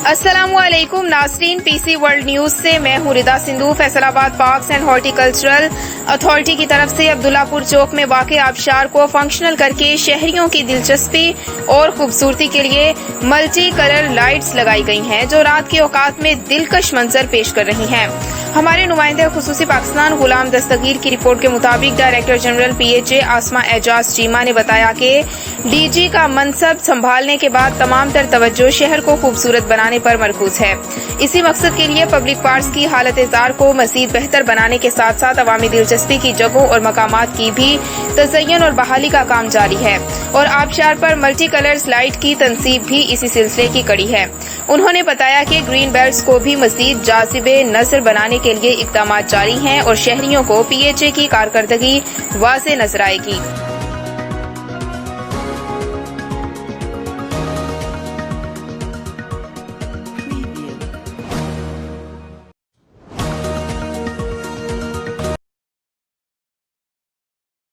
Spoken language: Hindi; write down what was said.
अस्सलामुअलैकुम नाज़रीन, पीसी वर्ल्ड न्यूज से मैं हूँ Rida Sindhu. Faisalabad parks and horticultural authority की तरफ से अब्दुल्लापुर चौक में वाक़े आबशार को फंक्शनल करके शहरियों की दिलचस्पी और खूबसूरती के लिए मल्टी कलर लाइट्स लगाई गई हैं, जो रात के औकात में दिलकश मंजर पेश कर रही हैं। हमारे नुमाइंदे खुसूसी पाकिस्तान गुलाम दस्तगीर की रिपोर्ट के मुताबिक डायरेक्टर जनरल PHA आसमा एजाज चीमा ने बताया कि DG का मनसब संभालने के बाद तमाम तर तवज्जो शहर को खूबसूरत बनाने पर मरकूज है। इसी मकसद के लिए पब्लिक पार्क्स की हालत-ए-जार को मजीद बेहतर बनाने के साथ साथ अवामी दिलचस्पी की जगहों और मकामात की भी तज़य्युन और बहाली का काम जारी है और आबशार पर मल्टी कलर्स लाइट की तनसीब भी इसी सिलसिले की कड़ी है। उन्होंने बताया कि ग्रीन बेल्ट्स को भी मजीद जाज़िबे नज़र बनाने के लिए इक़दामात जारी हैं और शहरियों को PHA की कारकर्दगी वाज़ेह नजर आएगी।